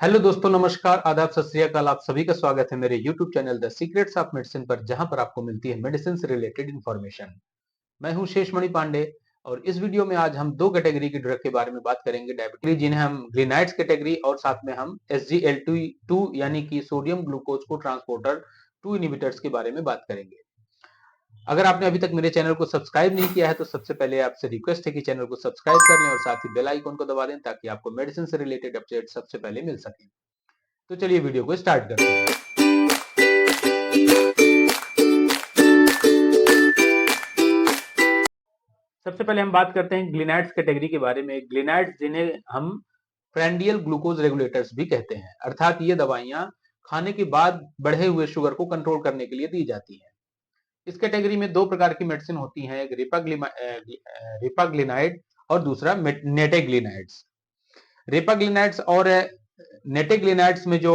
Hello दोस्तों, नमस्कार, आदाब, सत श्री अकाल। आप सभी का स्वागत है मेरे YouTube channel the secrets of medicine पर, जहां पर आपको मिलती है मेडिसिन से रिलेटेड इंफॉर्मेशन। मैं हूं शेषमणि पांडे और इस वीडियो में आज हम दो कैटेगरी की ड्रग के बारे में बात करेंगे, डायबिटीज जिन्हें हम ग्लिनाइड्स कैटेगरी और साथ में हम SGLT2 यानी कि सोडियम ग्लूकोज को ट्रांसपोर्टर 2 इनिबिटर्स के बारे में बात करेंगे। अगर आपने अभी तक मेरे चैनल को सब्सक्राइब नहीं किया है तो सबसे पहले आपसे रिक्वेस्ट है कि चैनल को सब्सक्राइब कर लें और साथ ही बेल आइकन को दबा दें ताकि आपको मेडिसिन से रिलेटेड अपडेट सबसे पहले मिल सके। तो चलिए वीडियो को स्टार्ट करते हैं। सबसे पहले हम बात करते हैं ग्लिनाइड्स कैटेगरी के बारे में। ग्लिनाइड्स जिन्हें हम प्रैंडियल ग्लूकोज रेगुलेटर्स भी कहते हैं, अर्थात ये दवाइयां खाने के बाद बढ़े हुए शुगर को कंट्रोल करने के लिए दी जाती हैं। इस कैटेगरी में दो प्रकार की मेडिसिन होती हैं, एक रिपाग्लिनाइड और दूसरा नेटेग्लिनाइड्स। रिपाग्लिनाइड्स और नेटेग्लिनाइड्स में जो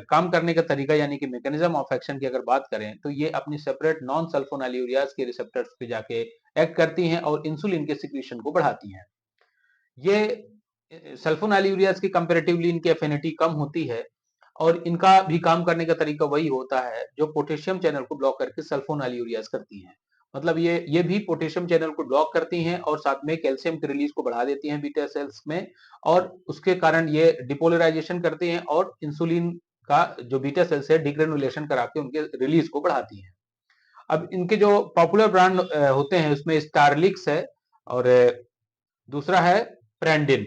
काम करने का तरीका यानी कि मैकेनिज्म ऑफ एक्शन की अगर बात करें तो ये अपनी सेपरेट नॉन सल्फोनाइलूरियाज के रिसेप्टर्स पे जाके एक्ट करती हैं और इंसुलिन के सिक्रीशन को बढ़ाती हैं। ये सल्फोनाइलूरियाज की कंपैरेटिवली इनकी एफिनिटी कम होती है और इनका भी काम करने का तरीका वही होता है जो पोटेशियम चैनल को ब्लॉक करके सल्फोनाइलूरियाज करती हैं। मतलब ये भी पोटेशियम चैनल को ब्लॉक करती हैं और साथ में कैल्शियम की रिलीज को बढ़ा देती हैं बीटा सेल्स में, और उसके कारण ये डिपोलराइजेशन करती हैं और इंसुलिन का जो बीटा सेल्स है डिग्रेनुलेशन करा के उनके रिलीज को बढ़ाती हैं। अब इनके जो पॉपुलर ब्रांड होते हैं उसमें स्टारलिक्स है और दूसरा है प्रेंडिन।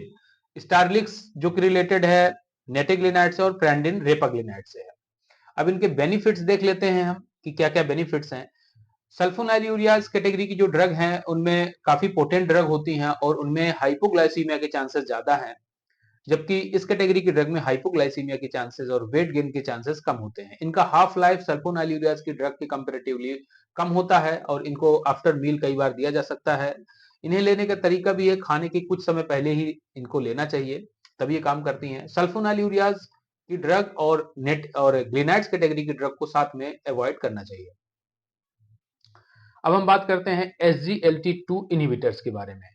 स्टारलिक्स जो कि रिलेटेड है नेटिग्लिनाइड से और प्रेंडिन रेपाग्लिनाइड से है। अब इनके बेनिफिट्स देख लेते हैं हम कि क्या क्या बेनिफिट्स हैं। सल्फोनाइलूरियाज कैटेगरी की जो ड्रग हैं उनमें काफी पोटेंट ड्रग होती हैं और उनमें हाइपोग्लाइसीमिया के चांसेस ज्यादा हैं, जबकि इस कैटेगरी की ड्रग में हाइपोग्लाइसीमिया के चांसेस और वेट गेन के चांसेस कम होते हैं। इनका हाफ लाइफ सल्फोनाइलूरियाज की ड्रग के कंपैरेटिवली कम होता है और इनको आफ्टर मील कई बार दिया जा सकता है। इन्हें लेने का तरीका भी है, खाने के कुछ समय पहले ही इनको लेना चाहिए, तभी ये काम करती हैं। सल्फोनाइलूरियाज की ड्रग और ग्लिनाइड्स कैटेगरी की ड्रग को साथ में अवॉइड करना चाहिए। अब हम बात करते हैं SGLT2 इनिबिटर्स के बारे में।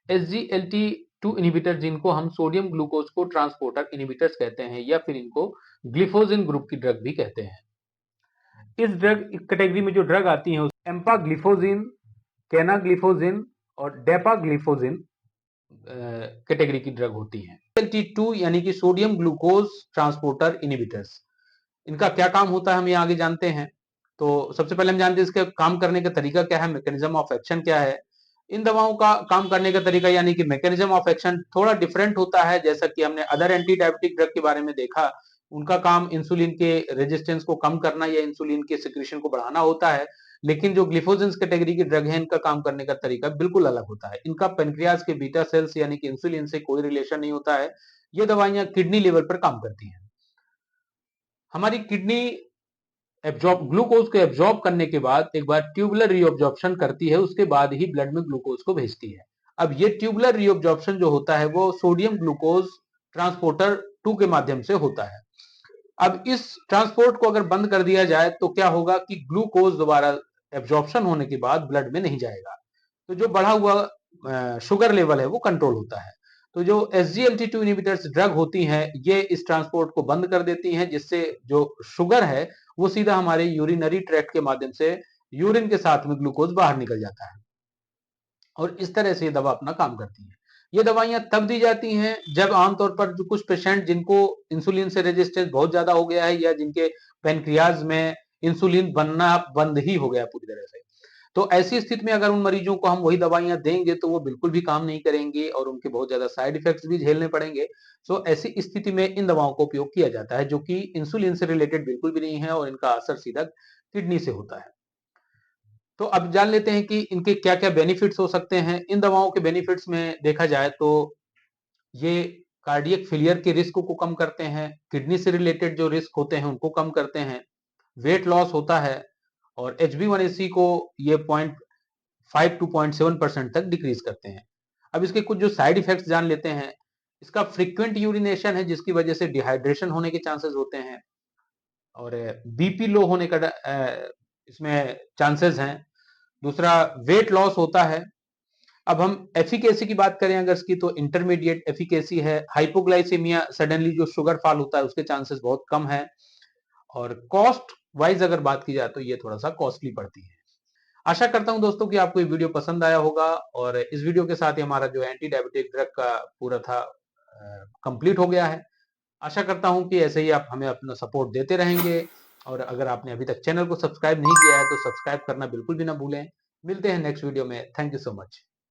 SGLT2 इनिबिटर जिनको हम सोडियम ग्लूकोज को ट्रांसपोर्टर इनिबिटर्स कहते हैं या फिर इनको ग्लिफोजिन ग्रुप की ड्रग भी कहते हैं। इस ड्रग कैटेगरी में जो ड्रग आती है एम्पाग्लिफोजिन, केनाग्लिफोजिन और डेपाग्लिफोजिन कैटेगरी की ड्रग होती हैं। SGLT2 यानी कि सोडियम ग्लूकोज ट्रांसपोर्टर इनिबिटर्स, इनका क्या काम होता है हम ये आगे जानते हैं। तो सबसे पहले हम जानते हैं इसके काम करने का तरीका क्या है, मैकेनिज्म ऑफ एक्शन क्या है। इन दवाओं का काम करने का तरीका यानी कि मैकेनिज्म ऑफ एक्शन थोड़ा डिफरेंट होता है। जैसा कि हमने अदर एंटी डायबिटिक ड्रग के बारे में देखा, उनका काम इंसुलिन के रेजिस्टेंस को कम करना या इंसुलिन के सिक्रीशन को बढ़ाना होता है, लेकिन जो ग्लिफोजिन्स कैटेगरी की ड्रग है इनका काम करने का तरीका बिल्कुल अलग होता है। इनका पेनक्रियाज के बीटा सेल्स यानी कि इंसुलिन से कोई रिलेशन नहीं होता है। ये दवाइयां किडनी लेवल पर काम करती हैं। हमारी किडनी एब्जॉर्ब ग्लूकोज को एब्जॉर्ब करने के बाद एक बार ट्यूबुलर रीअब्जॉर्प्शन करती है, उसके बाद ही ब्लड में ग्लूकोज को भेजती है। अब ये ट्यूबुलर रीअब्जॉर्प्शन जो होता है वो सोडियम ग्लूकोज ट्रांसपोर्टर 2 के माध्यम से होता है। अब इस ट्रांसपोर्ट को अगर बंद कर दिया जाए तो क्या होगा कि ग्लूकोज दोबारा एब्जॉर्प्शन होने के बाद ब्लड में नहीं जाएगा, तो जो बढ़ा हुआ शुगर लेवल है वो कंट्रोल होता है। तो जो SGLT2 इनिबिटर्स ड्रग होती हैं ये इस ट्रांसपोर्ट को बंद कर देती हैं, जिससे जो शुगर है वो सीधा हमारे यूरिनरी ट्रैक्ट के माध्यम से यूरिन के साथ में ग्लूकोज बाहर निकल जाता है और इस तरह से ये दवा अपना काम करती है। ये दवाइयां तब दी जाती हैं जब आमतौर पर जो कुछ पेशेंट जिनको इंसुलिन से रेजिस्टेंस बहुत ज्यादा हो गया है या जिनके पेनक्रियाज में इंसुलिन बनना बंद ही हो गया पूरी तरह से, तो ऐसी स्थिति में अगर उन मरीजों को हम वही दवाइयां देंगे तो वो बिल्कुल भी काम नहीं करेंगी और उनके बहुत ज्यादा साइड इफेक्ट्स भी झेलने पड़ेंगे। तो ऐसी स्थिति में इन दवाओं का उपयोग किया जाता है जो कि इंसुलिन से रिलेटेड बिल्कुल भी नहीं है और इनका असर सीधा किडनी से होता है। तो अब जान लेते हैं कि इनके क्या क्या बेनिफिट्स हो सकते हैं। इन दवाओं के बेनिफिट्स में देखा जाए तो ये कार्डियक फेलियर के रिस्क को कम करते हैं, किडनी से रिलेटेड जो रिस्क होते हैं उनको कम करते हैं, वेट लॉस होता है और HbA1c को ये 0.5 टू 0.7% तक डिक्रीज करते हैं। अब इसके कुछ जो साइड इफेक्ट्स जान लेते हैं। इसका फ्रीक्वेंट यूरिनेशन है जिसकी वजह से डिहाइड्रेशन होने के चांसेस होते हैं और बीपी लो होने का इसमें चांसेस हैं। दूसरा वेट लॉस होता है। अब हम एफिकेसी की बात करें अगर इसकी, तो इंटरमीडिएट एफिकेसी है। हाइपोग्लाइसेमिया सडनली जो शुगर फॉल होता है उसके चांसेस बहुत कम है। और कॉस्ट वाइज अगर बात की जाए तो ये थोड़ा सा कॉस्टली पड़ती है। आशा करता हूं दोस्तों कि आपको ये वीडियो पसंद आया होगा, और इस वीडियो के साथ ही हमारा जो एंटी डायबिटिक ड्रग का पूरा था कंप्लीट हो गया है। आशा करता हूं कि ऐसे ही आप हमें अपना सपोर्ट देते रहेंगे, और अगर आपने अभी तक चैनल को सब्सक्राइब नहीं किया है तो सब्सक्राइब करना बिल्कुल भी ना भूलें। मिलते हैं नेक्स्ट वीडियो में। Thank you so much.